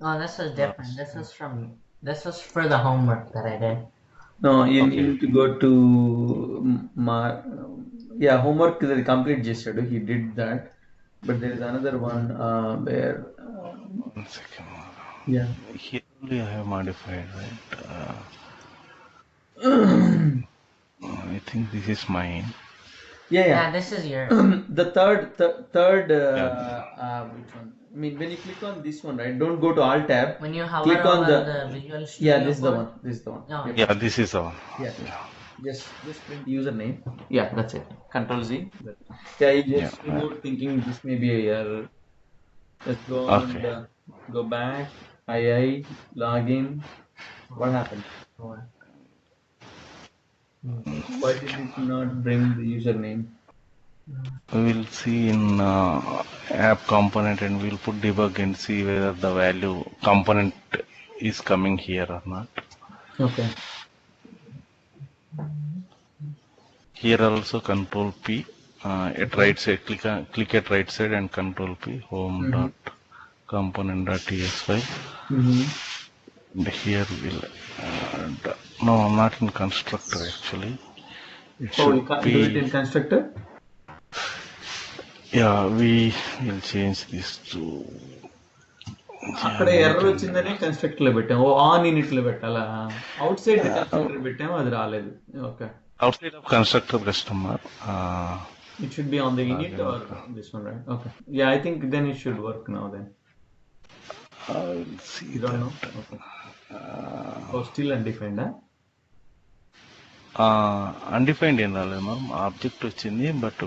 Oh, this is different. Last. This was for the homework that I did. No, you Okay. need to go to yeah, homework is a complete gesture. He did that, but there is another one where One second. yeah. Here only I have modified, right? I think this is mine. Yeah, Yeah, yeah. this is yours. The third Yeah. which one? I mean, when you click on this one, right? Don't go to Alt tab. When you hover Click on over the the Visual yeah. Studio This is the Code. one. This is the one. Oh, Yep. yeah. Yeah, this is the one. Yeah. Yeah. Just print username. Yeah, that's it. Control Z. Yeah, you Yeah. just removed thinking this may be a error. Let's go on Okay. the go back. II login. What happened? Or- Why did it not bring the username? We will see in app component and we'll put debug and see whether the value component is coming here or not. Okay. Here also control P at right side, click at right side and control P home Mm-hmm. dot component dot tsy. Mm-hmm. And here will no, not in constructor actually. It Oh, should you can't do it be in constructor? yeah. We will change this to అక్కడ Java error and వచ్చిందని constructor లో పెట్టాం ఓ on in it లో పెట్టాలా out side the constructor పెట్టాము అది రాలేదు okay outside of constructor customer. It should be on the init Login. Or this one right okay yeah I think then it should work now then I will see you don't that. No okay oh still undefined Undefined ఏం రాలేదు మనం object వచ్చింది but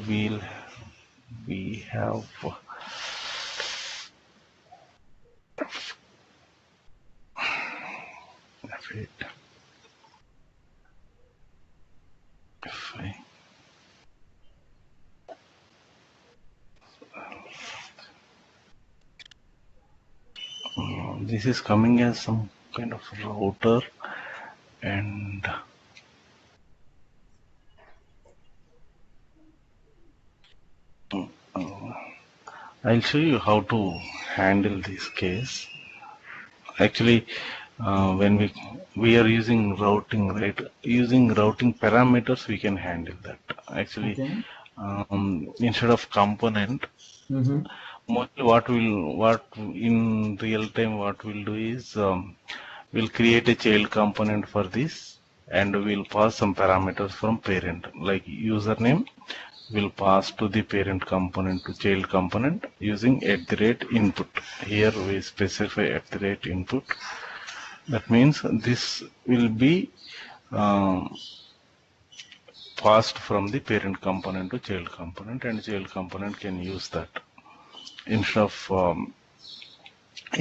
we have wait, if I this is coming as some kind of router and I'll show you how to handle this case. Actually, when we are using routing, right? Using routing parameters, we can handle that. Actually, okay instead of component, mostly what in real time what we'll do is we'll create a child component for this, and we'll pass some parameters from parent like username. Will pass to the parent component to child component using @input. Here we specify @input. That means this will be passed from the parent component to child component, and child component can use that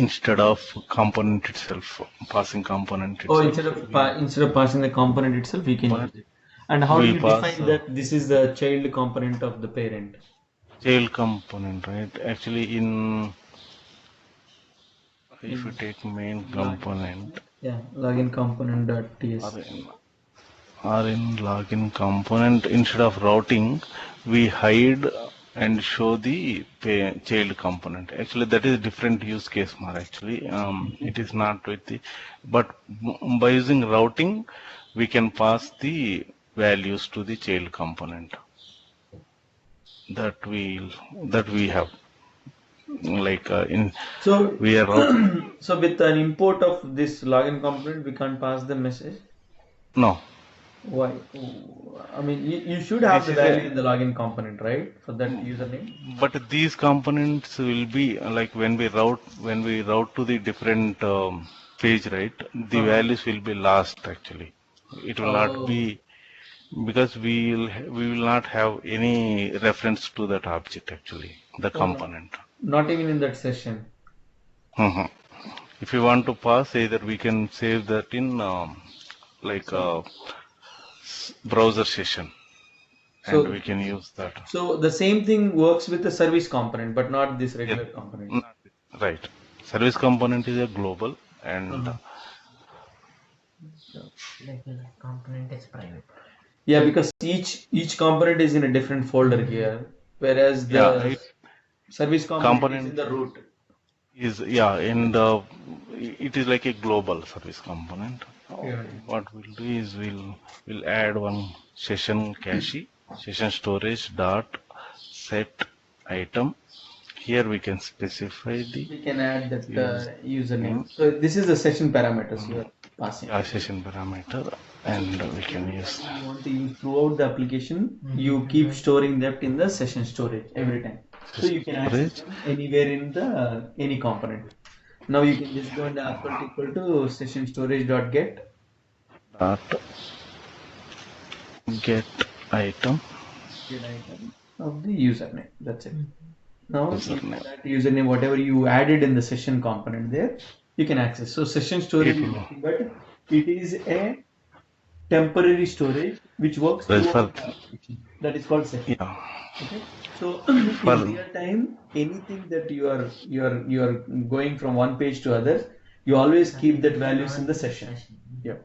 instead of component itself, passing component Oh, itself. instead of passing the component itself, we can use it. And how do We you pass define that this is the child component of the parent? child component, right? Actually, if you In take main login, component yeah, login component.ts. or in login component, instead of routing, we hide and show the child component. Actually, that is a different use case more. Actually, it is not with the, but by using routing, we can pass the values to the child component that we have. Like So, we are routing. so with an import of this login component, we can't pass the message. No, Why? I mean, you should have this the is value a in the login component, right? For that username. but these components will be like when we route to the different page, right? The Uh-huh. values will be lost actually. It will not Oh, be because we will not have any reference to that object actually, the oh no, component. not even in that session. Mhm. If you want to pass, either we can save that in like So, browser session, and so, we can use that. so the same thing works with the service component, but not this Yes, regular component. not right. Service component is a global, and Uh-huh. So regular component is private. Yeah, because each component is in a different folder here, whereas yeah, the service component is in component the root. is and it is like a global service component. Yeah. What we'll do is we'll add one session cache, session storage dot set item. Here we can specify the We can add that username. So this is the session parameters you are passing. session parameter, and we can use You want to use throughout the application. You keep storing that in the session storage every time. So you can access them anywhere in the any component. Now you can just go and equal to session storage dot get dot get item of the username. That's it. Now Username. that username, whatever you added in the session component there, you can access. So session storage, It will- but it is a temporary storage which works That's throughout for- the application. That is called session. Yeah. Okay. So in For- real time, anything that you are going from one page to other, you always keep that values in the session. Yeah.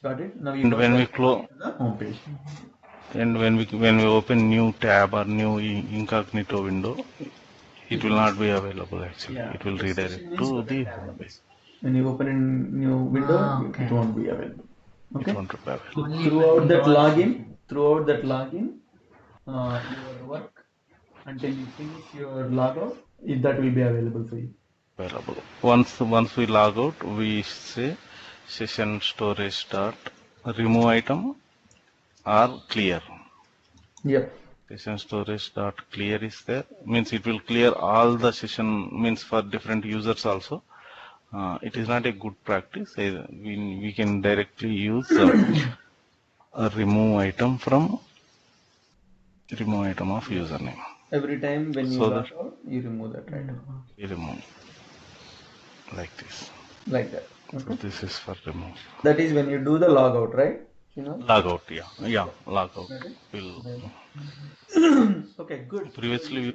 Got it? Now you And go when we back close, to the home page. and when we open new tab or new incognito window, it will not be available actually. Yeah. It will redirect Session to means the what home page. When you open a new window, okay. it won't be available. Okay. It won't be available. Only Throughout when that you login, your work until you finish your logout, that will be available for you. Available. Once we log out, we say session storage dot remove item or clear. Yep. Session storage dot clear is there, means it will clear all the session, means for different users also. It is not a good practice. We can directly use a remove item of username. Every time when you So log out, you remove that, right? We remove like this. Like that. So this is for remove. That is when you do the logout, right? You know? Log out, log out. Okay, good. Previously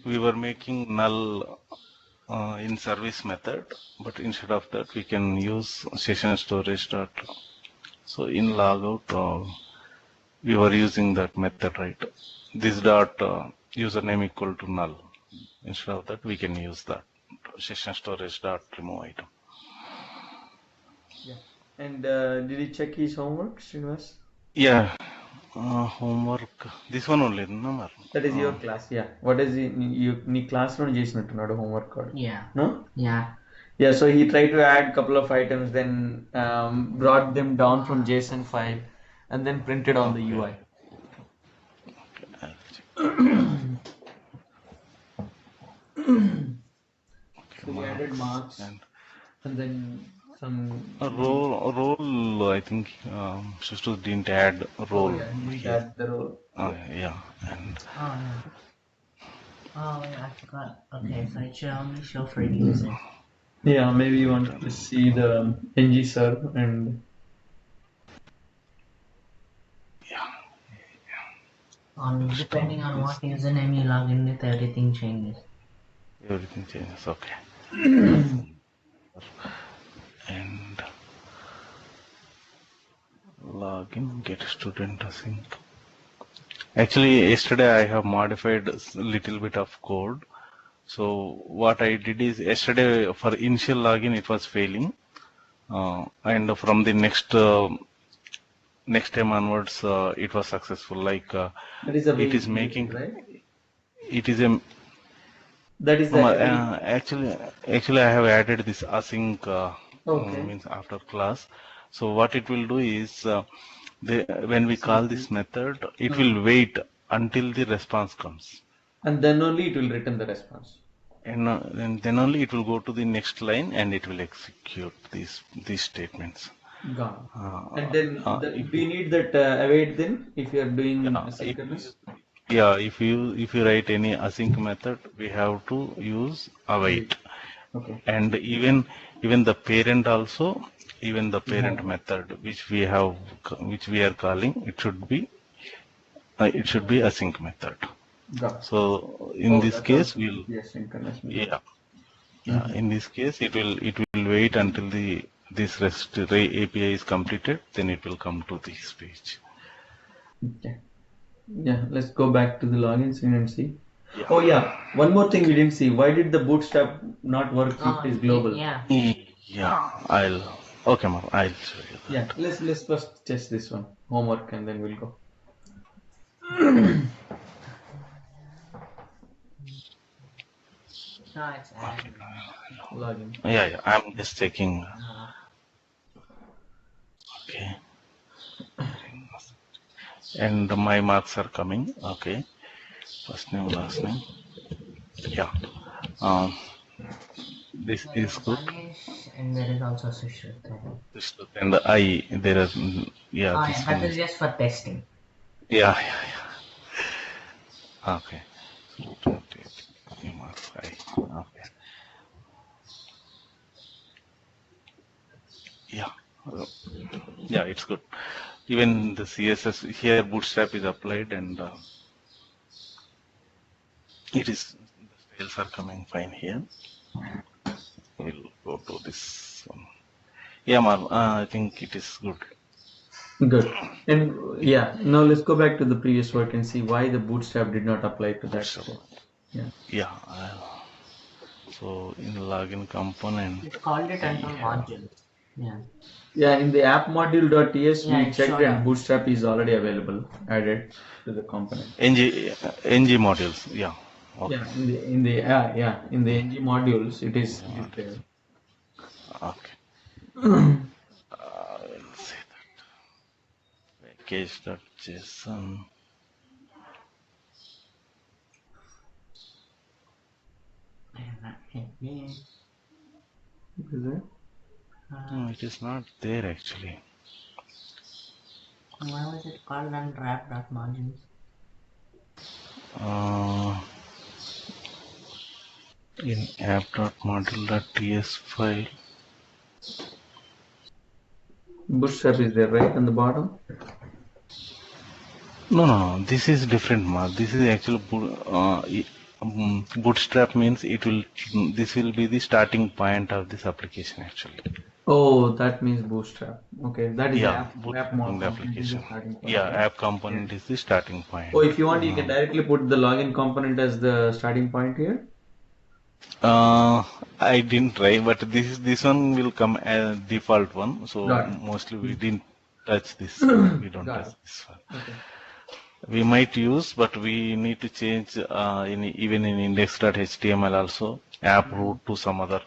we were making null in service method, but instead of that we can use session storage dot. So in logout we were using that method, right? This dot username equal to null. Instead of that we can use that session storage dot remove item. Yeah. And did you check his homework, Srinivas? Yeah, homework. This one only, number. That is your class, yeah. What is నీ class లో చేసినట్టున్నాడు homework card? Yeah. No? Yeah. Yeah, so he tried to add couple of items, then brought them down from JSON file, and then printed on the UI. So he added marks and then some. Role, I think Shustu didn't add role. Add the role. Yeah, and Oh, yeah. Oh, yeah, I forgot. Okay, so it should only show for user. Yeah, maybe you want to see the ng serve and. Depending on what username you log in with, everything changes. everything changes. Okay. And login, get student async. Actually, yesterday I have modified a little bit of code. So what I did is yesterday for initial login it was failing, and from the next time onwards it was successful. Like That is a way it is you do making right? it is a That is the. actually I have added this async Okay. means after class. So what it will do is when we call this method, it will wait until the response comes, And then only it will return the response. and then only it will go to the next line and it will execute these statements. Gone. And then do you need that await then if you are doing asynchronous? Yeah, if you write any async method, we have to use await. Okay. And even the parent also, even the parent method which we are calling, it should be async method. Got it. So in this case we'll Asynchronous. in this case it will wait until this REST API is completed, then it will come to this page. Okay. Yeah, let's go back to the login screen and see. Yeah. Oh yeah, one more thing we didn't see. Why did the Bootstrap not work if Oh, it is global? yeah. Yeah, okay, ma'am, I'll show you that. Yeah, let's first test this one. Homework and then we'll go. No, it's add. Login. Yeah, I'm just checking. Okay. And my marks are coming. Okay. First name, last name. Yeah. Um, this There is is good. Ganesh and there is also Sushrit. And I, there are, yeah, Oh, this yeah, one that is is, just for testing. yeah. Okay. Marks, I, okay. Yeah. Yeah, it's good. Even the CSS here, Bootstrap is applied and it is, the styles are coming fine here. We'll go to this one. Yeah, Mar, I think it is good. Good. And yeah, now let's go back to the previous work and see why the Bootstrap did not apply to that. Bootstrap. Yeah. Yeah. So in login component, It called it under we have, module. Yeah. Yeah, in the app module.ts Yeah, we it checked showed and up. Bootstrap is already available, added to the component. ng modules. Yeah. Okay. Yeah, in the ng modules it is there. Okay. We'll see that. Package.json. Is there? No, it is not there actually. Why was it called under app.modules? In app.module.ts file. Bootstrap is there, right, on the bottom? No. This is different, Mark. This is actually Bootstrap means it will. This will be the starting point of this application actually. Oh, that means Bootstrap. Okay, that is Yeah, app Bootstrap module application. starting point. Yeah, Right? app component is the starting point. Oh, if you want, you can directly put the login component as the starting point here. I didn't try, but this one will come as default one. So Got it. mostly we didn't touch this. We don't Got touch it. this one. Okay. We might use, but we need to change even in index.html also app root to some other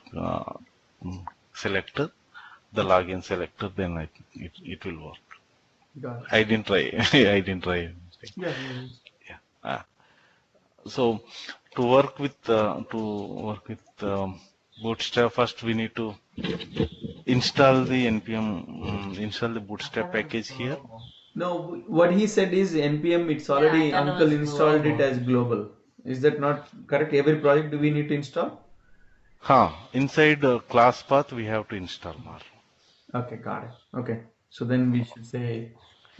selector, the login selector. Then it will work. Got it. I didn't try. I didn't try. Yeah. So to work with Bootstrap, first we need to install the npm install the Bootstrap package here. No, what he said is npm. It's already I thought it Uncle was installed it global. as global. Is that not correct? Every project do we need to install? Inside class path we have to install more. Okay, got it. Okay, so then we should say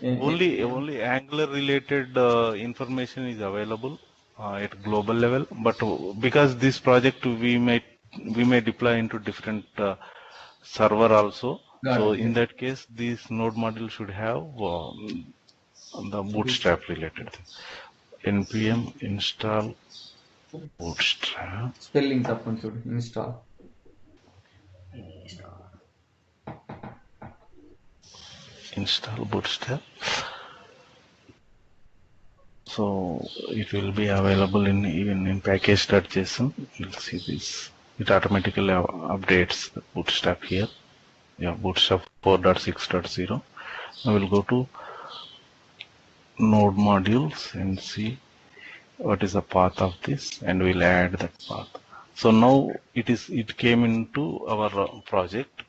Only Angular related information is available at global level, but because this project we may deploy into different server also. Got So it. in that case, this node module should have the Bootstrap related thing. npm install Bootstrap. spelling tappan chudu install. Install Bootstrap. So it will be available even in package.json. You'll see this. It automatically updates the Bootstrap here. Yeah, Bootstrap 4.6.0. Now we'll go to node modules and see what is the path of this, and we'll add that path. So now it came into our project.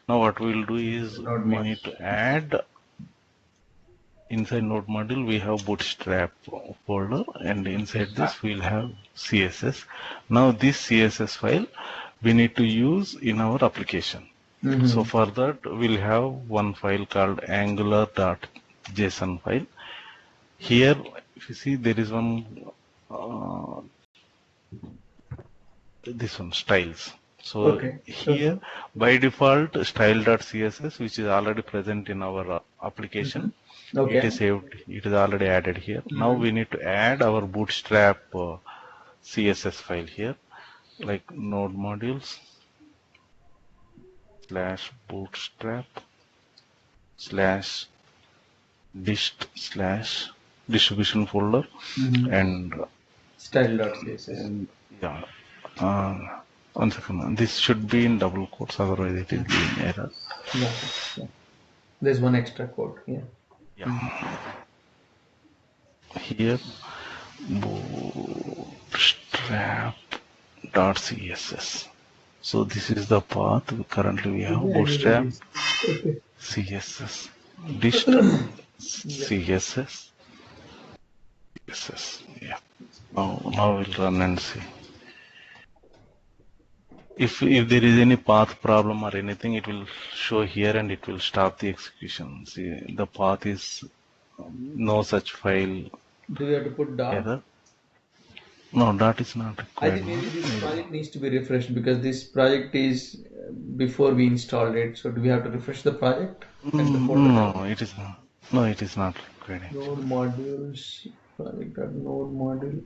Now what we'll do is we need to add inside node module we have Bootstrap folder, and inside this we'll have CSS. Now this CSS file we need to use in our application. So for that we'll have one file called angular.json file. Here if you see there is one this one styles. So here by default style.css, which is already present in our application. It is saved. It is already added here. Now we need to add our Bootstrap CSS file here, like node modules / bootstrap / dist / distribution folder and Style.css. yeah. Uh, 1 second. This should be in double quotes, otherwise it will be in error. Yeah. There's one extra code. Yeah. Here, bootstrap.css. So this is the path. Currently we have bootstrap CSS, dist CSS. Yeah. Now we'll run and see. If there is any path problem or anything, it will show here and it will stop the execution. See, the path is no such file. Do you have to put dot? Error. No, dot is not I required. think maybe this project needs to be refreshed because this project is before we installed it. So do we have to refresh the project? No, it is not. No, it is not required. Node modules project.node module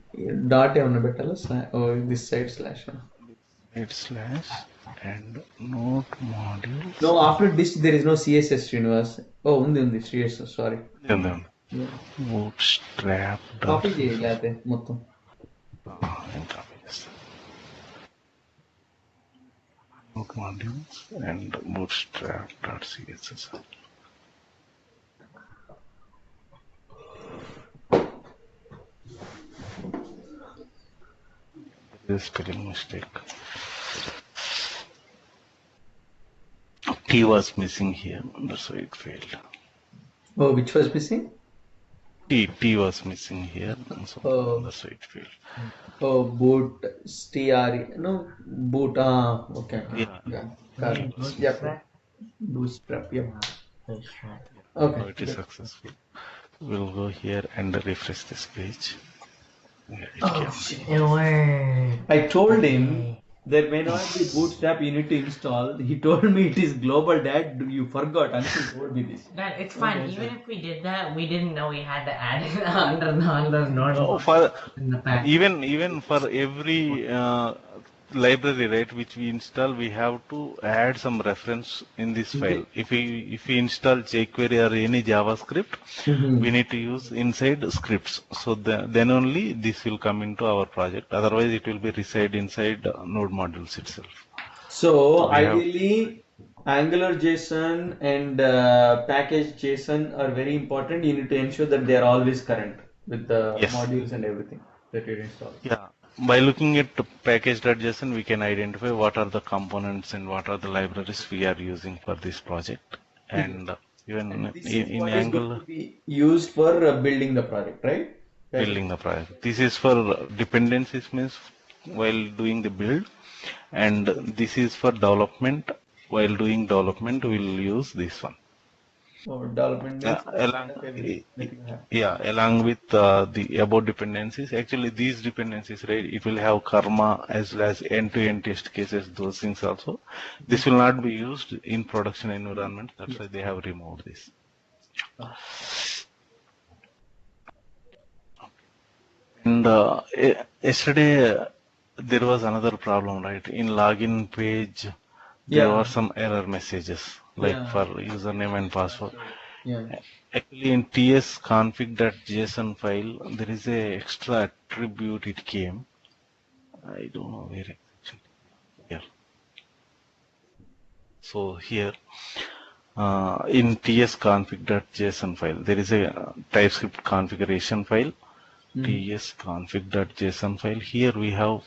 dot ఏమన్నా పెట్టాలా this side slash one. It's / and node module. No, after this there is no CSS, Srinivas. Oh, ఉంది CSS, sorry. Bootstrap. Copy చేయి లేతే మొత్తం. Node modules and bootstrap.css. This spelling mistake. T was missing here, that's why it failed. Oh, which was missing? T was missing here, so that's why it failed. Oh, boot STRE. No, boot. Okay. Yeah. Bootstrap. Yep. Bootstrap. Okay. It is successful. We'll go here and refresh this page. It worked. I told him there may not be Bootstrap you need to install. He told me it is global, Dad. You forgot until he told me this. Dad, it's fine. Even if we did that, we didn't know we had to add it under normal. In the pack. Even for every library, right, which we install, we have to add some reference in this file. If we install jQuery or any JavaScript, we need to use inside scripts. So then only this will come into our project. Otherwise, it will be reside inside node modules itself. So ideally, Angular JSON and package JSON are very important. You need to ensure that they are always current with the modules and everything that you install. Yeah. By looking at package.json, we can identify what are the components and what are the libraries we are using for this project. And even in Angular, be used for building the project, right? Building the project. This is for dependencies, means while doing the build, and this is for development. While doing development, we'll use this one. Or development. Along with the above dependencies. Actually, these dependencies, right, it will have karma as well as end-to-end test cases, those things also. This will not be used in production environment. That's why they have removed this. And yesterday there was another problem, right? In login page, there were some error messages, like for username and password. Actually, in tsconfig.json file, there is a extra attribute it came. I don't know where actually. Here. So here, in tsconfig.json file, there is a TypeScript configuration file. tsconfig.json file. Here we have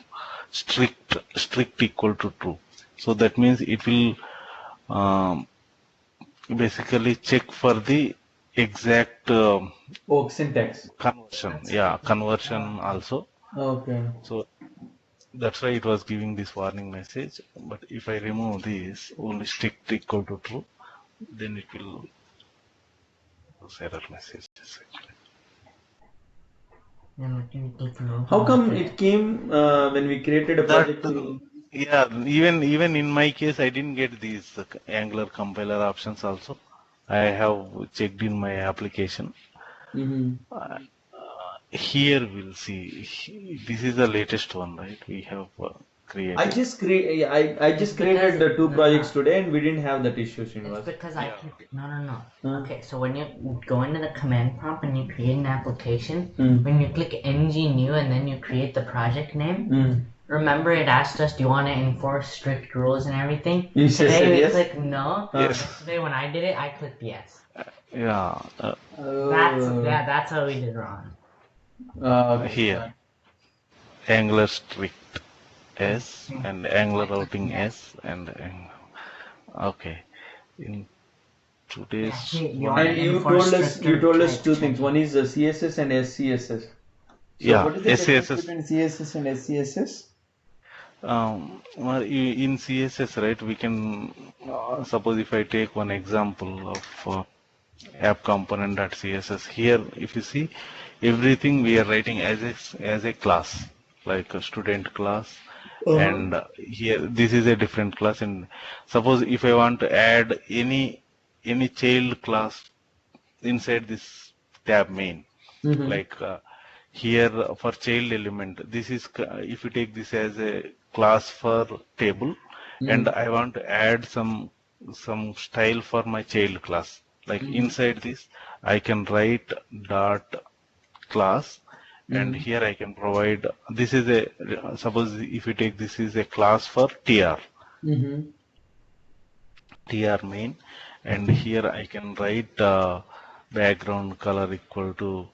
strict equal to true. So that means it will basically check for the exact syntax conversion. Conversion also. Okay. So that's why it was giving this warning message. But if I remove this, only strict equal to true, then it will those error messages actually. How come it came when we created a project? Even in my case, I didn't get these Angular compiler options also. I have checked in my application. here we'll see. This is the latest one, right? We have created. I just created the two projects today, and we didn't have that issue, It's Srinivas. because I clicked. No. Huh? Okay, so when you go into the command prompt and you create an application, Mm. when you click ng new and then you create the project name, Mm. remember it asked us, do you want to enforce strict rules and everything? You just Today said we yes? clicked no. Yes. Yesterday when I did it, I clicked yes. Yeah. That's what we did wrong. Okay. Here, Angular strict S and Angular routing S and okay. In today's You one, want And to you enforce told us stricter two types. things. One is CSS and SCSS. So yeah, what is the difference SCSS. between CSS and SCSS? Well, in CSS, right, we can suppose if I take one example of app component.css, here if you see everything we are writing as a class, like a student class, and here this is a different class. And suppose if I want to add any child class inside this tab main, like here for child element, this is if you take this as a class for table, and I want to add some style for my child class, like inside this I can write dot class, and here I can provide, this is a, suppose if you take this is a class for tr main, and here I can write background color equal to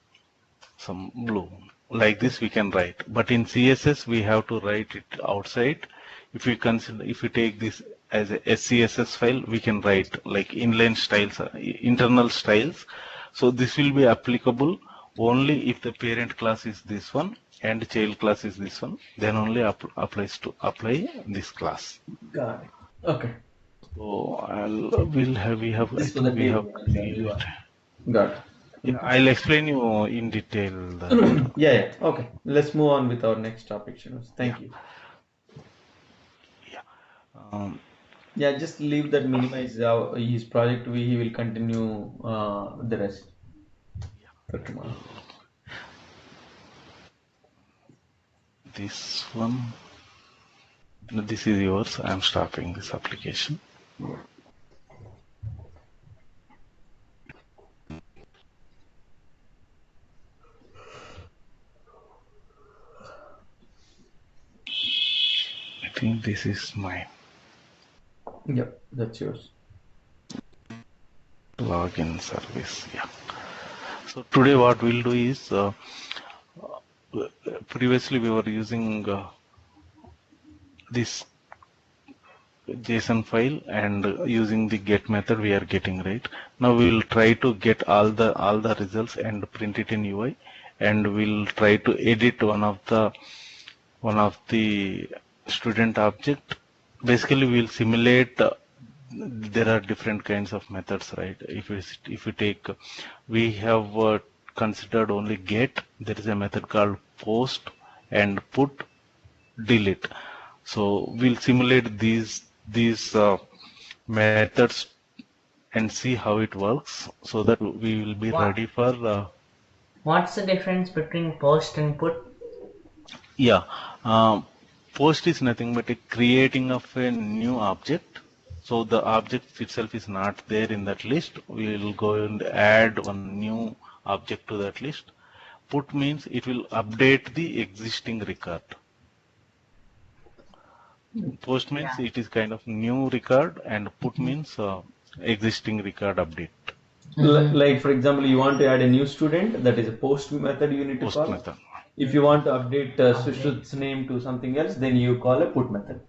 some blue. Like this we can write, but in CSS we have to write it outside. If you take this as a SCSS file, we can write like inline styles, internal styles. So this will be applicable only if the parent class is this one and child class is this one, then only applies to apply this class. Got it. Okay. So we have This for the table. created. Got it. Yeah, I'll explain you in detail. Yeah. Okay. Let's move on with our next topic, Srinivas. Thank you. Yeah, just leave that, minimize his project. He will continue the rest for tomorrow. This one, no, this is yours. I'm stopping this application. I think this is mine. Yep, that's yours. Login service. Yeah. So today what we'll do is, previously we were using this JSON file, and using the get method we are getting, right? Now we will try to get all the results and print it in UI, and we'll try to edit one of the student object. Basically we'll simulate there are different kinds of methods, right? If you take, we have considered only get. There is a method called post and put, delete. So we'll simulate these methods and see how it works, so that we will be ready for. What's the difference between post and put? Yeah, post is nothing but a creating of a new object. So the object itself is not there in that list. We will go and add one new object to that list. Put means it will update the existing record. Post means it is kind of new record, and put means existing record update. Like for example, you want to add a new student, that is a post method you need to call. Method. If you want to update Sushrut's name to something else, then you call a put method.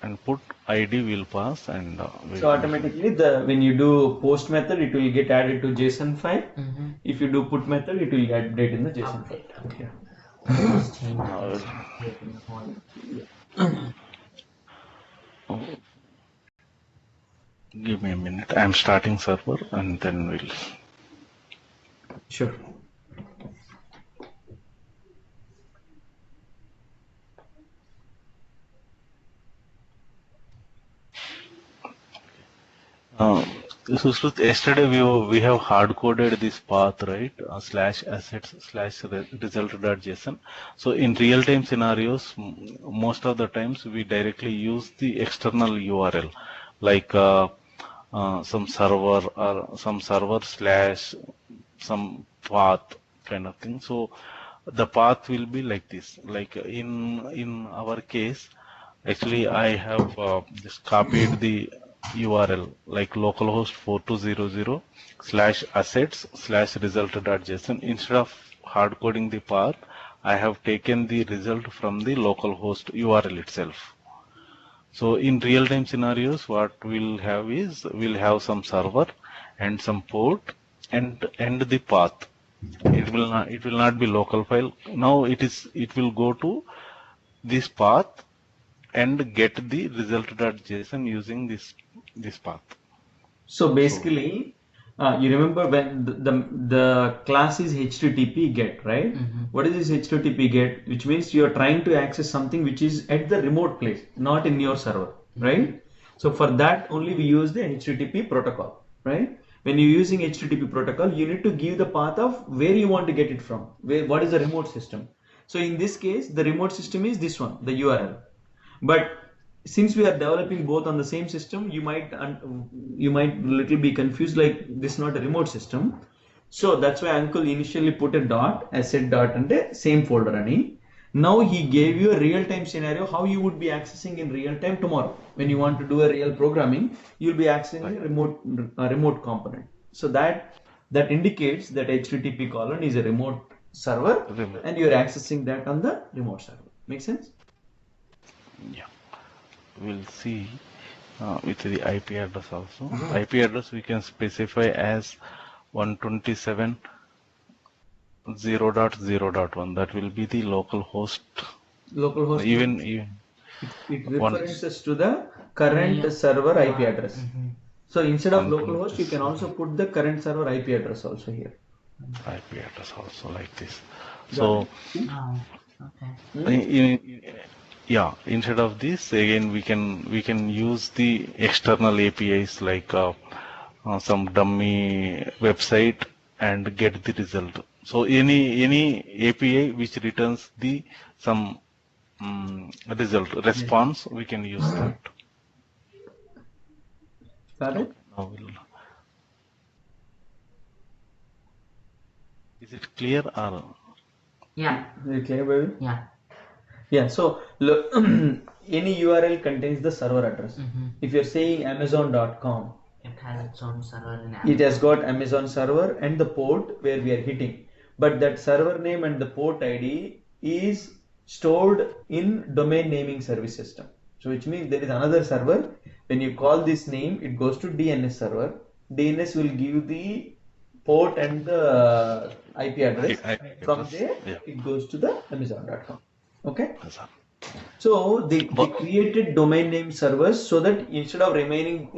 And put ID will pass, and so automatically when you do post method, it will get added to JSON file. If you do put method, it will get updated in the JSON file. Okay. Give me a minute. I'm starting server, and then we'll. Sure. Sushrut, yesterday we have hard coded this path, right? Slash assets slash result.json. So in real time scenarios, most of the times we directly use the external URL, like some server or some server slash some path kind of thing. So the path will be like this. Like in our case, actually I have just copied the URL like localhost 4200 slash assets slash result.json. Instead of hard coding the path, I have taken the result from the localhost URL itself. So in real-time scenarios, what we'll have is we'll have some server and some port and the path. It will not be local file. Now it will go to this path and get the result.json using this path. So basically, you remember when the class is HTTP get, right? What is this HTTP get? Which means you are trying to access something which is at the remote place, not in your server, right? So for that only we use the HTTP protocol, right? When you're using HTTP protocol, you need to give the path of where you want to get it from, what is the remote system. So in this case, the remote system is this one, the URL. But since we are developing both on the same system, you might little be confused, like this is not a remote system. So that's why uncle initially put a dot, asset dot and a same folder ani. Now he gave you a real-time scenario how you would be accessing in real time tomorrow. When you want to do a real programming, you'll be accessing a remote component. So that indicates that HTTP colon is a remote server and you're accessing that on the remote server. Make sense? Yeah, we'll see with the IP address also. IP address we can specify as 127.0.0.1. That will be the local host. Local host. Even it references to the current server IP address. So instead of local host, you can also put the current server IP address also here. IP address also like this. So yeah, instead of this, again we can use the external APIs like some dummy website and get the result. So any API which returns the some response, we can use that. Got it? Is it clear or? Yeah. Is it clear, baby? Yeah. Yeah, so look, any URL contains the server address. If you're saying Amazon.com, it has its own server in Amazon. It has got Amazon server and the port where we are hitting. But that server name and the port ID is stored in domain naming service system. So which means there is another server. When you call this name, it goes to DNS server. DNS will give the port and the IP address. From there, it goes to the Amazon.com. Okay. So they created domain name servers so that instead of remembering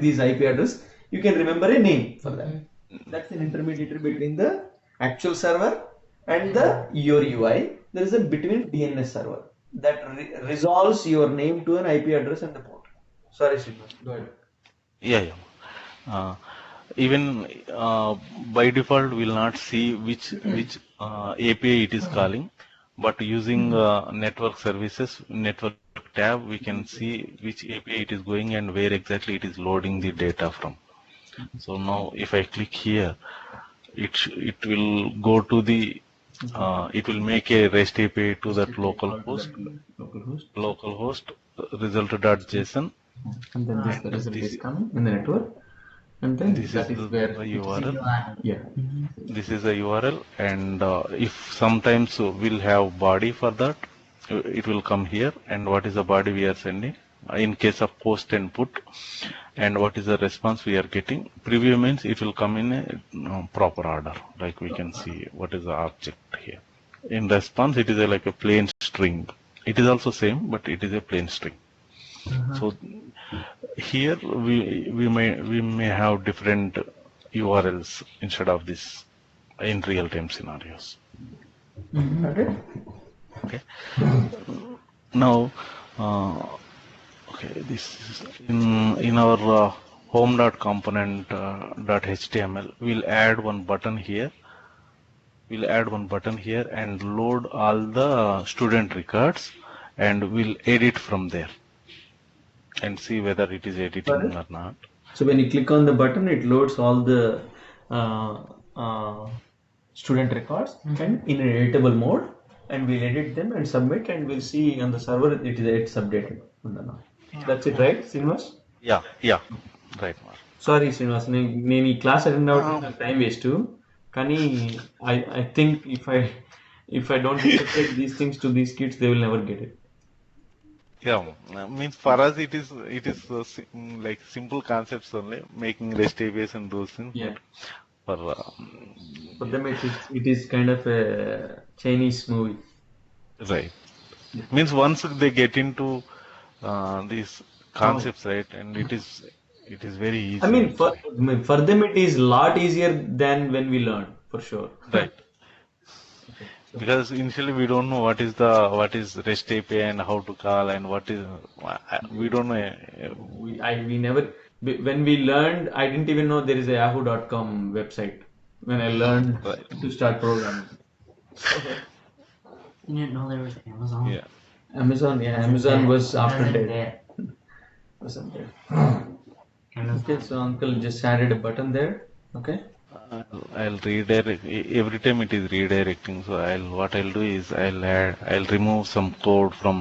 these IP address, you can remember a name for that. That's an intermediary between the actual server and your UI. There is a between DNS server that resolves your name to an IP address and the port. Sorry, Srinivas, go ahead. Yeah. Even by default, we'll not see which API it is calling. But using network services, network tab, we can see which API it is going and where exactly it is loading the data from. So now if I click here, it will go to the, it will make a REST API to that localhost result.json. And then this result is coming in the network. And then this is where the URL. Yeah. This is a URL, and if sometimes we'll have body for that, it will come here. And what is the body we are sending? In case of post and put, and what is the response we are getting? Preview means it will come in a proper order, like we can see what is the object here. In response, it is like a plain string. It is also same, but it is a plain string. So here we may have different URLs instead of this in real-time scenarios. Okay. Now, okay, this is in our home.component.html. We'll add one button here. We'll add one button here and load all the student records, and we'll edit from there and see whether it is editing or not. So when you click on the button, it loads all the student records and in an editable mode, and we'll edit them and submit, and we'll see on the server it's updated. That's it, right, Srinivas? Yeah, right. Sorry, Srinivas, నేను ఈ class attend అవ్వడానికి time waste కానీ I think if I don't integrate these things to these kids, they will never get it. Yeah, means for us it is like simple concepts only, making REST APIs and those things. Yeah. For them it is kind of a Chinese movie. Right. Means once they get into these concepts, right, and it is very easy. I mean, for them it is a lot easier than when we learn, for sure. Right. Because initially we don't know what is REST API and how to call and what is we don't know. We never, when we learned, I didn't even know there is a yahoo.com website when I learned to start programming. You didn't know there was Amazon? Yeah. Amazon was after that. Wasn't there? Okay, so uncle just added a button there. Okay. I'll redirect every time it is redirecting. So what I'll do is I'll remove some code from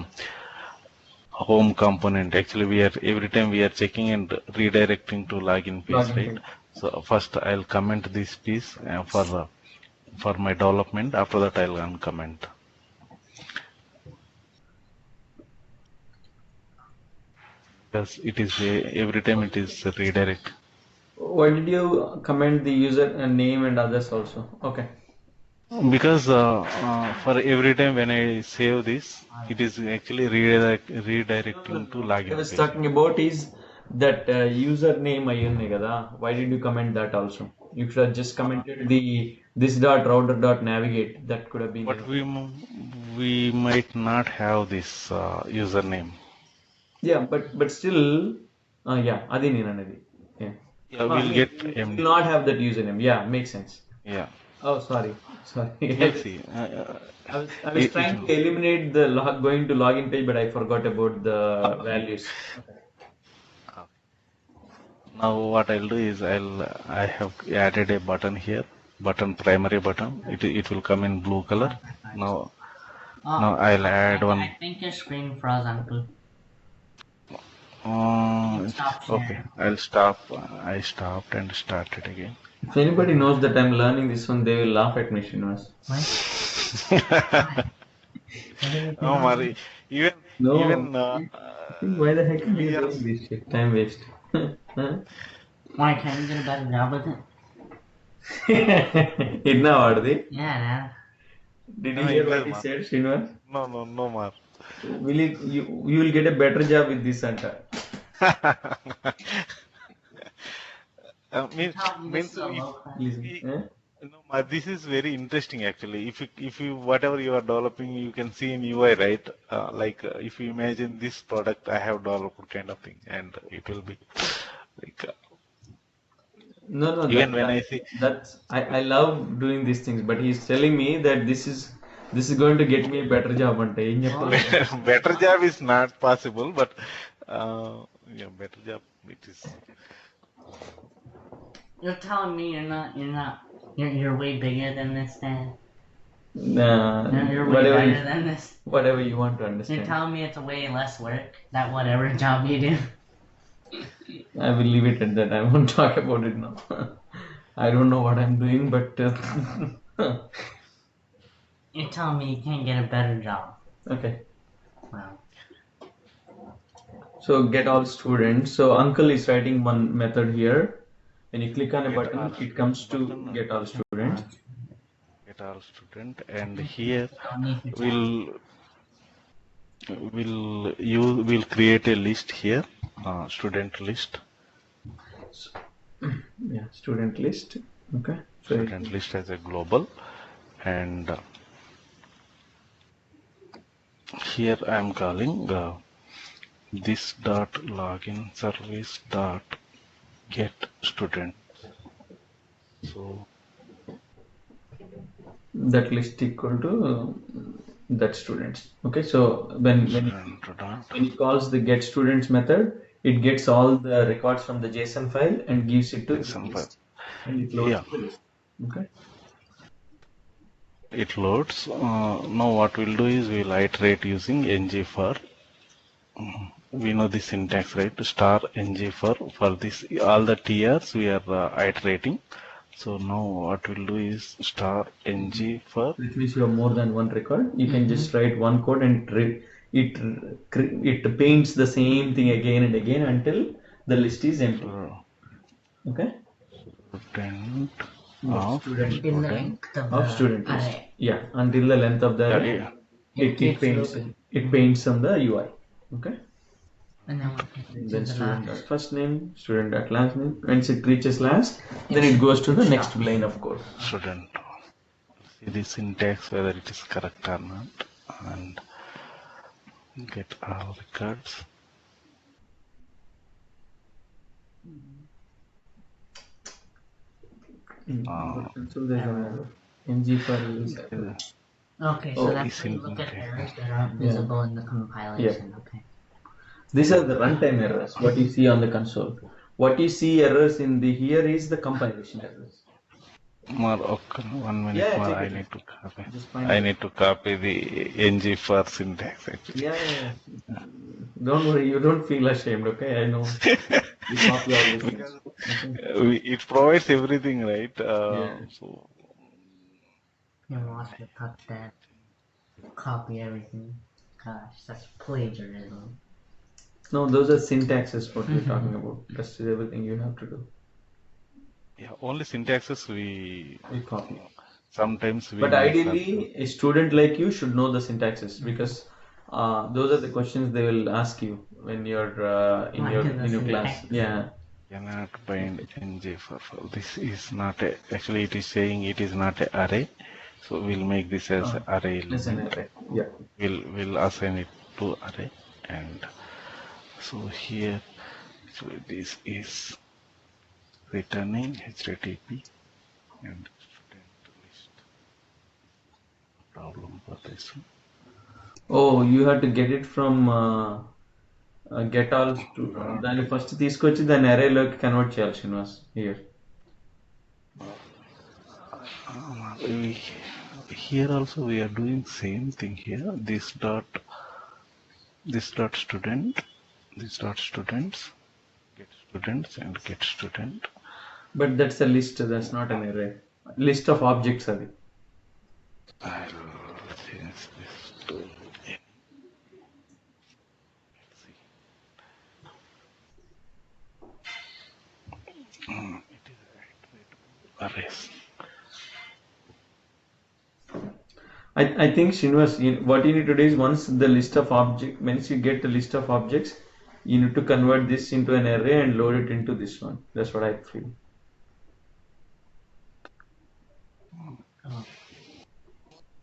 home component. Actually, every time we are checking and redirecting to login page, right? So first I'll comment this piece for my development. After that I'll uncomment. Because it is every time it is redirect. Why did you comment the user name and others also? Okay. Because for every time when I save this, it is actually redirecting to login. What I was talking about is that username ayunne kada. Why did you comment that also? You should have just commented the this.router.navigate. That could have been. But we might not have this username. Yeah, but still, yeah, adi nenu anadi. Yeah. Yeah, we'll get MD. Will not have that username. Yeah, makes sense. Yeah. Oh, sorry. Let's see. I was trying to eliminate the going to login page, but I forgot about the values. Okay. Now what I'll do is I have added a button here, primary button. It will come in blue color. Now I'll add one. I think your screen froze, uncle. Okay, I'll stop. I stopped and started again. If anybody knows that I'm learning this one, they will laugh at me, Srinivas. No, Mari. Even. Why the heck are you doing this shit? Time waste. Why can't you get a better job with it? Idna vardi? Yeah, nah. Did you hear what he said, Srinivas? No, Mar. You will get a better job with this center. This is very interesting actually. If you whatever you are developing, you can see in UI, right? If you imagine this product I have developed kind of thing, and it will be like. No. Even when I see I love doing these things, but he's telling me that this is going to get me a better job one day. Better job is not possible, but yeah, better job it is. You're telling me you're way bigger than this, Dan? You're way better than this? Whatever you want to understand. You're telling me it's way less work, that whatever job you do? I will leave it at that. I won't talk about it now. I don't know what I'm doing, but... You're telling me you can't get a better job? Okay. Wow. So get all students. So uncle is writing one method here. When you click on a button, it comes to get all students. Get all student, and here we'll create a list here, student list. Yeah, student list. Okay. Student list as a global, and here I am calling this dot login service dot get student. So that list equal to that students. Okay, so when it calls the get students method, it gets all the records from the JSON file and gives it to the list. And it loads the list. Okay. It loads. Now what we'll do is we'll iterate using ng for. We know the syntax, right? Star ng for this all the TRs we are iterating. So now what we'll do is star ng for. Which means you have more than one record. You can just write one code and it paints the same thing again and again until the list is empty. Okay. Student of student in the length of student list. Yeah, until the length of the array. It paints on the UI. Okay. And then student dot first name, student dot last name. Once it reaches last, then it goes to the next line of code. Student. See the syntax whether it is correct or not, and get all records. So there's another ng for okay, so that's when you look at errors that aren't visible in the compilation. Okay. These are the runtime errors, what you see on the console. What you see errors in the here is the compilation errors. More, okay, 1 minute more. I need to copy. I need to copy the ng for syntax actually. Yeah. Don't worry, you don't feel ashamed, okay? I know. You copy all these things. Okay. It provides everything, right? So You want to cut that, copy everything. Gosh, that's plagiarism. No, those are syntaxes what we're talking about. Rest is everything you have to do. Yeah, only syntaxes we copy. Sometimes we. But ideally, a student like you should know the syntaxes because those are the questions they will ask you when you're in your class. Yeah. Cannot bind ng for this is not a, actually it is saying it is not an array, so we'll make this as array. As an array. Yeah. We'll assign it to array, and so here so this is returning HTTP and student list. Problem for this one. Oh, you have to get it from get all దాన్ని first తీసుకొచ్చి దాన్ని అరేలోకి convert చేయాలి Srinivas here. Here also we are doing same thing here. This dot student, this dot students, get students and get student. But that's a list, that's not an array. List of objects are it. I'll change this to it is arrays. I think Srinivas, what you need to do is once you get the list of objects, you need to convert this into an array and load it into this one. That's what I feel.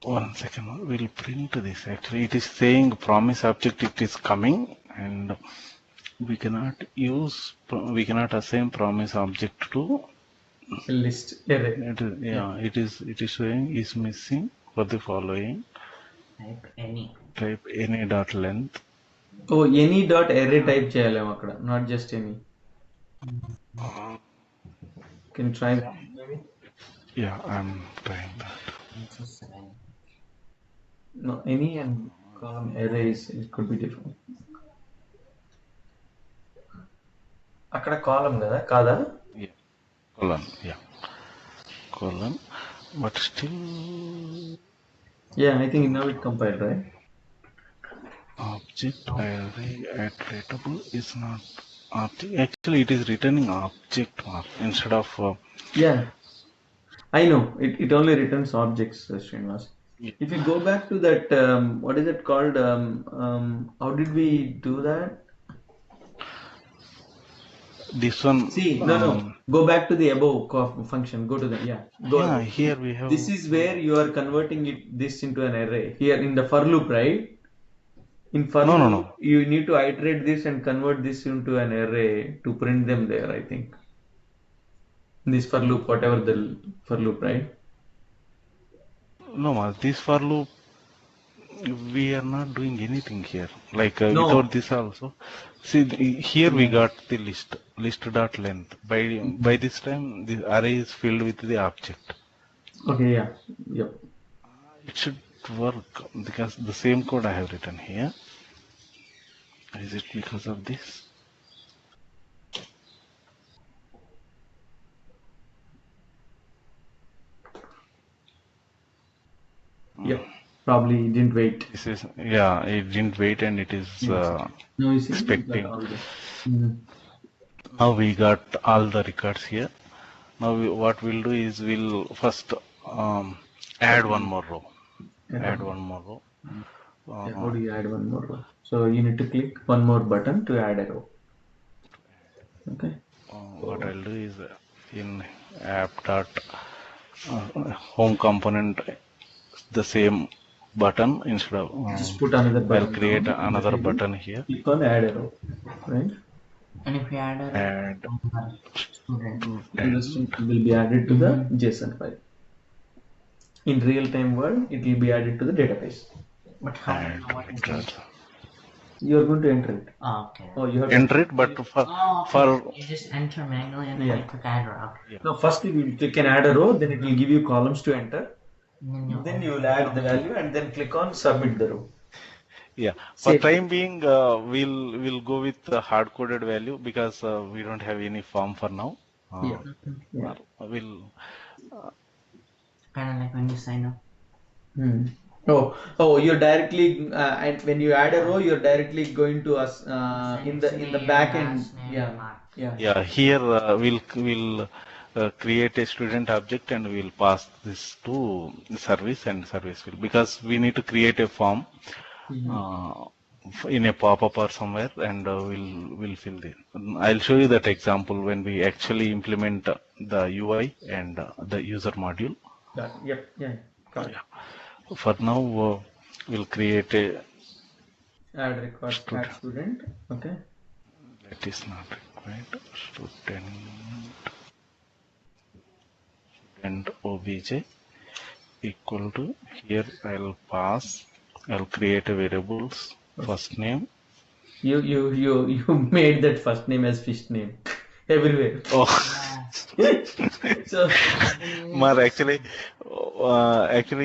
One second, we'll print this. Actually, it is saying promise object it is coming, and we cannot assign promise object to list array. It is showing is missing for the following. Type any dot length. Oh, any dot array type cheyalem akkada, not just any. Can you try that maybe? Yeah, I'm trying that. No, any and column arrays, it could be different. Akkada column kada? Yeah, column, but still. Yeah, I think now it compiled, right? Object array iteratable is not object. Actually, it is returning object mark instead of. Yeah, I know. It only returns objects, Srinivas. Yeah. If you go back to that, what is it called? How did we do that? This one. See, no. Go back to the above function. Go to the here we have. This is where you are converting this into an array. Here in the for loop, right? In for loop, no. You need to iterate this and convert this into an array to print them there, I think. This for loop, whatever the for loop, right? No, this for loop, we are not doing anything here. Like No. without this also. See, here we got the list dot length. By this time, the array is filled with the object. Okay, yeah, yep. It should work because the same code I have written here. Is it because of this? Yep. Probably didn't wait. This is, yeah, it didn't wait and it is No, you see, expecting. Mhm. Now we got all the records here. Now what we'll do is we'll first add one more row. Add one more row. Yeah, how do you add one more row? So you need to click one more button to add a row. Okay. What I'll do is in app dot home component, the same button instead of just put another button. I'll create down, another button here. Click on add a row, right? And if you add Add student, The string will be added to the JSON file. In real-time world, it will be added to the database. but how? add What is record. it? You are going to enter it. Oh, okay. Oh, you have to Enter it, but Oh, okay. for You just enter manually and then you click add row. No, first you will click and add a row, then it will give you columns to enter. And Then you will add the value and then click on submit the row. yeah, for Save. time being, we'll go with the hard coded value because we don't have any form for now. Yeah. We'll kind of like when you sign up. Oh, you're directly and when you add a row, you're directly going to us in the back end. Yeah, here we'll create a student object and we'll pass this to service and service will, because we need to create a form in a pop-up or somewhere, and we'll fill this. I'll show you that example when we actually implement the UI and the user module. Yep. Yeah. Got it. For now, we'll create a Add record add student. Okay. that is not required. Student obj equal to, here I'll create a variables first name. You made that first name as fish name everywhere. Oh, So Mar, actually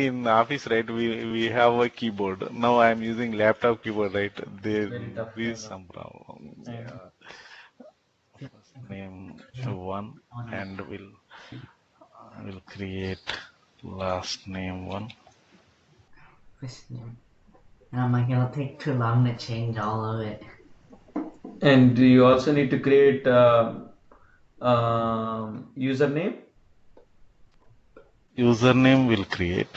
in office, right, we have a keyboard. Now I'm using laptop keyboard, right? There is some problem. Yeah. First name 1 and we'll create last name 1. First name. And I'm like, it'll take too long to change all of it. and you also need to create username. Username will create.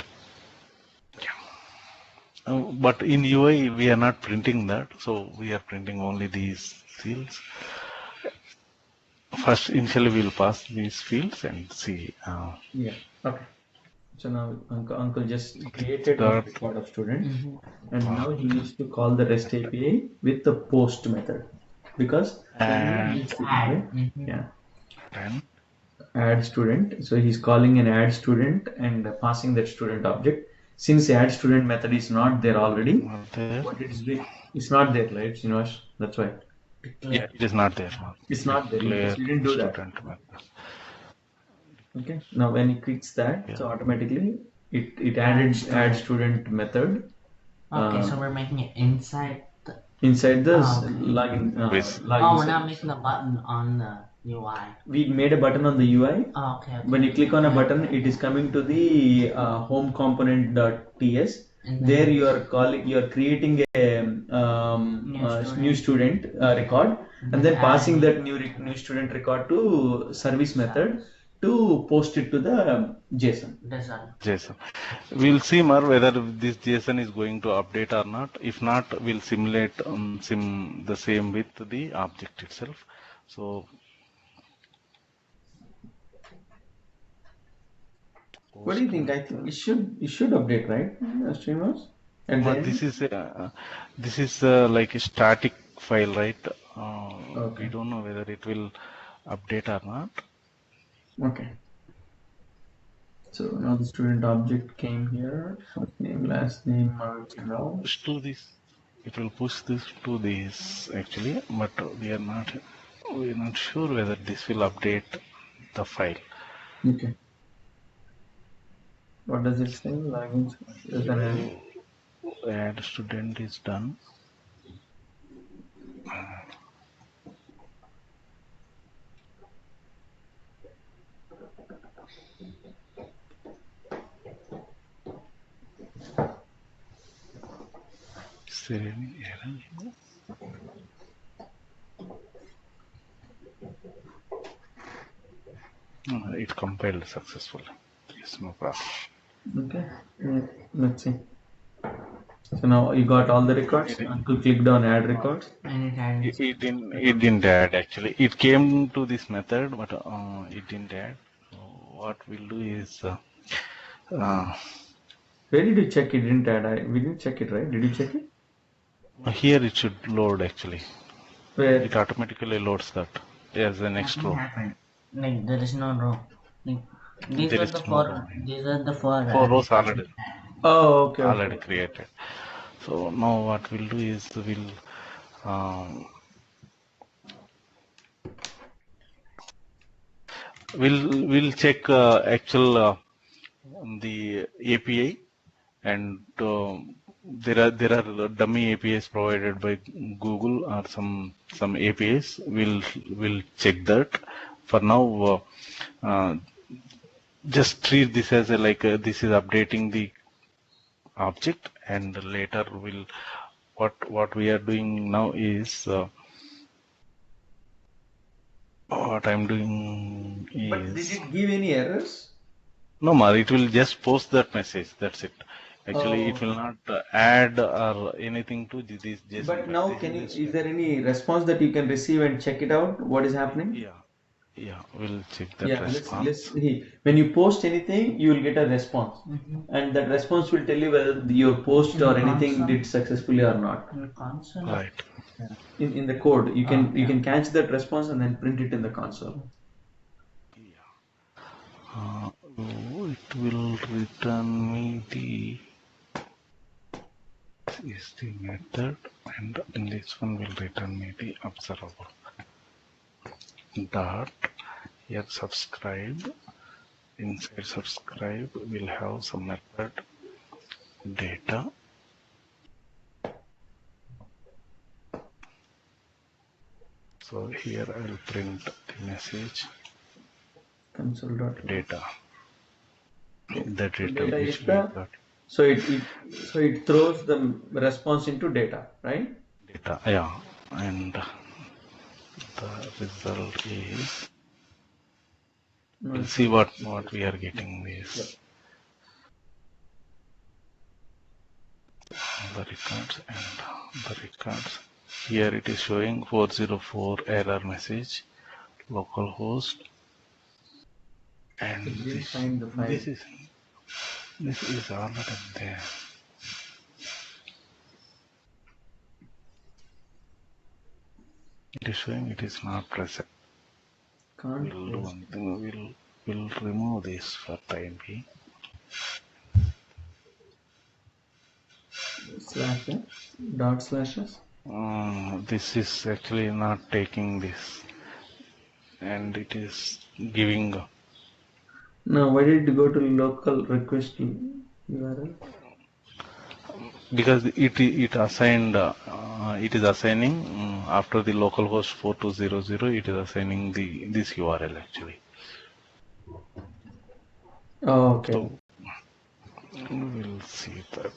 But in UI we are not printing that, so we are printing only these fields. First, initially we'll pass these fields and see. Yeah. Okay. So now uncle just created a record of student, and now he needs to call the REST API with the post method, because yeah. Add student. So he's calling an add student and passing that student object. Since the add student method is not there already, what it is doing, it's not there, right, Srinivas? That's why. Yeah, it is not there. It's not there. You didn't do that. Okay. Now when he clicks that, so automatically it added add student method. Okay, so we're making it inside the. Inside the Login we're not making the button on the UI. We made a button on the UI. Oh, okay. When you click on a button, it is coming to the home component.ts. There you are creating a new student record, and then passing that new student record to service method to post it to the JSON. JSON. We'll see more whether this JSON is going to update or not. If not, we'll simulate the same with the object itself. So what do you think? I think it should update, right, Srinivas? And but this is like a static file, right? We don't know whether it will update or not. Okay. So now the student object came here. First name, last name, marks and all. Push to this. It will push this to this actually, but we are not sure whether this will update the file. Okay. What does it say? Login. Add student is done. Is there any error? It compiled successfully. Yes, no problem. Okay. Let's see. So now you got all the records. Uncle clicked on add records. And It didn't add actually. It came to this method, but it didn't add. So what we'll do is, Where did you check it didn't add? We didn't check it, right? Did you check it? here it should load actually. Where? It automatically loads that as the next row. happened. Like there is no row. Like these There are is the no four. row. These are the four. Four rows already. Oh, okay. Already created. So now what we'll do is we'll check actual the API, and there are dummy APIs provided by Google or some APIs. We'll check that. For now, just treat this as a this is updating the object, and later what we are doing now is what I'm doing is. But did it give any errors? No, Mar, it will just post that message. That's it. Actually, it Oh. will not add or anything to this JSON. But now, is there any response that you can receive and check it out? What is happening? Yeah, we'll check that Yeah, response. let's see. When you post anything, you will get a response, and that response will tell you whether your post or anything did successfully or not. Right. In the code, you can catch that response and then print it in the console. It will return me the method, and in this one will return me the observable dot. Here subscribe. Inside subscribe we'll have some method data. So here I'll print the message console.data. The data which we got. So it throws the response into data, right? Data, yeah, and the result is. We'll see what we are getting this. The records and the records. Here it is showing 404 error message, localhost, and this is already there. It is showing it is not present. We'll do one thing. We'll remove this for time being. Slashes, dot slashes. This is actually not taking this, and it is giving. No, why did you go to local request URL? Because it assigned it is assigning after the localhost 4200. It is assigning this URL actually. Oh, okay. So we'll see that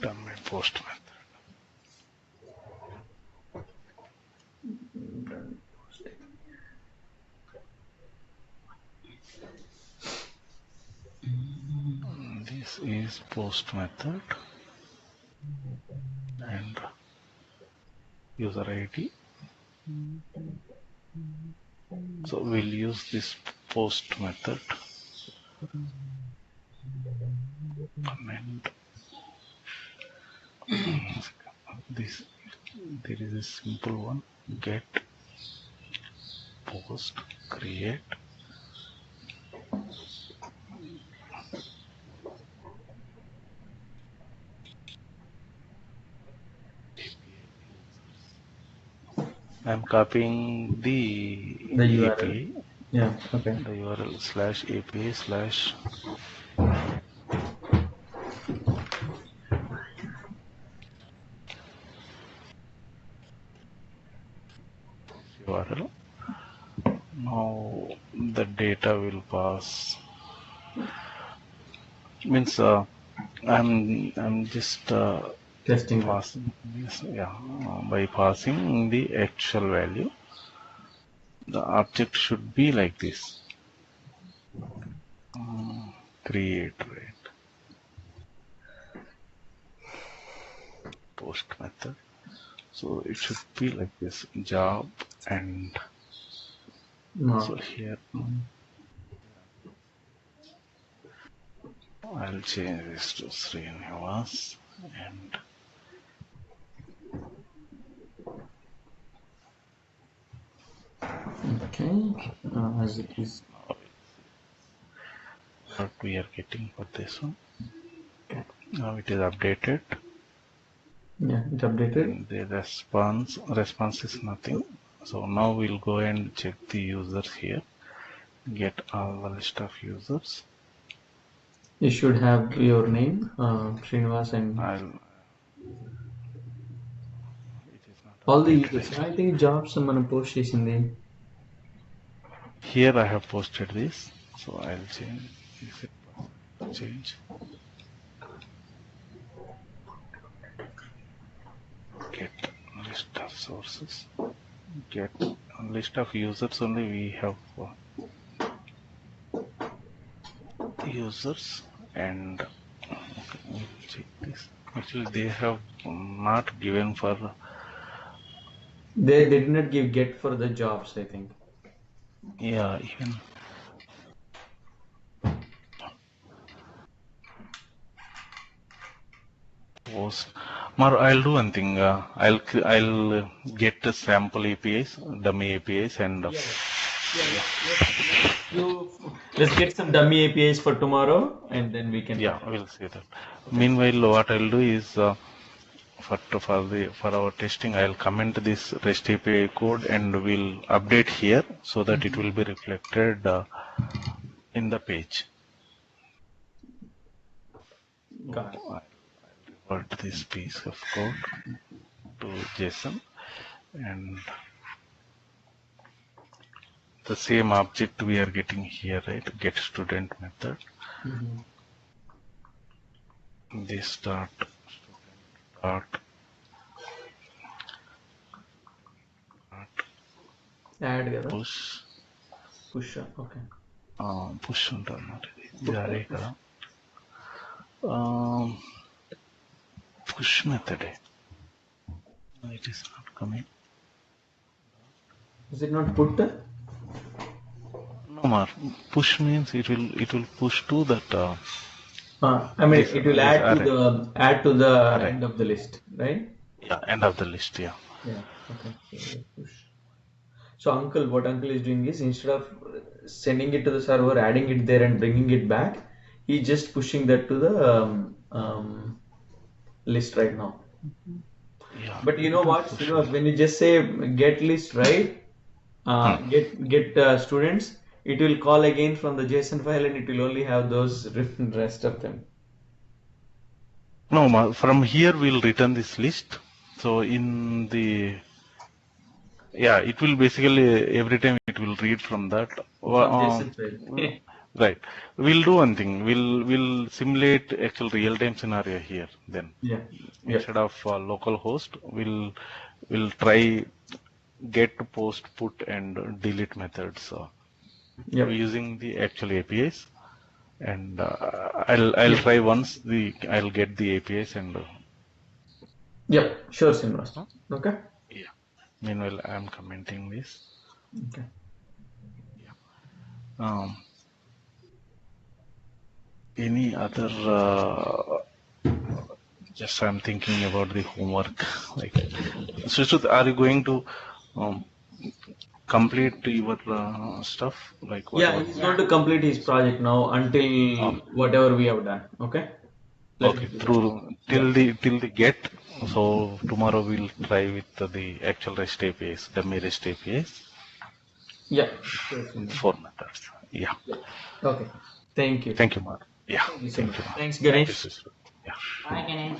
done by post method. This is post method and user ID. So we'll use this post method. Comment. This there is a simple one: get post create I'm copying the URL. API, Yeah. Okay. the URL slash API slash URL. Now the data will pass. Means I'm just Testing. passing this, yeah, by passing the actual value. The object should be like this. Create, right? Post method. So it should be like this, job, and so here I'll change this to Srinivas and Okay. As it is. what we are getting for this one. Now it is updated. Yeah, it updated. And the response is nothing. So now we'll go and check the users here. Get all the list of users. You should have your name, Srinivas, and all the users. I think jobs someone post చేసింది. Here I have posted this, so I'll change. If it change. Get list of sources. Get list of users only. We have users, and okay, check this. Actually, they have not given for. They did not give get for the jobs, I think. Yeah, even. Post. Mar, I'll do one thing. I'll get the sample APIs, dummy APIs, and. Let's get some dummy APIs for tomorrow, and then we can. Yeah, we'll see that. Meanwhile, what I'll do is for our testing, I'll comment this REST API code and we'll update here so that it will be reflected in the page. Got it. I'll revert this piece of code to JSON, and the same object we are getting here, right? Get student method. This start add కదా push okay push ఉంటుంది ఇది అదే కదా push method it is not coming. Is it not put? No more. Push means it will push to that I mean it will add to the end of the list, right? Yeah, end of the list. Yeah, okay. Push. So uncle, what uncle is doing is, instead of sending it to the server, adding it there and bringing it back, he's just pushing that to the list right now. yeah. But you know what, when you just say get list, right? Get students, it will call again from the JSON file and it will only have those rest of them. No, from here we'll return this list. So in the it will basically every time it will read from that. JSON file. Right. We'll do one thing. We'll simulate actual real-time scenario here. Then instead of local host, we'll try get, post, put, and delete methods using the actual APIs. And I'll try once I'll get the APIs and. Sure, Srinivas. Okay. Yeah. Meanwhile, I'm commenting this. Okay. Any other? Just I'm thinking about the homework. Like, Srishut, are you going to complete your stuff? Like, he's going to complete his project now until whatever we have done. Okay. Okay, through till the get. So tomorrow we'll try with the actual REST APIs, dummy REST APIs. Yeah. 4 methods. Yeah. Okay. Thank you. Thank you, Mark. Yeah. Thank you so much. Mark. Thanks, Ganesh. Thank you, Susru. Yeah. Bye, Ganesh.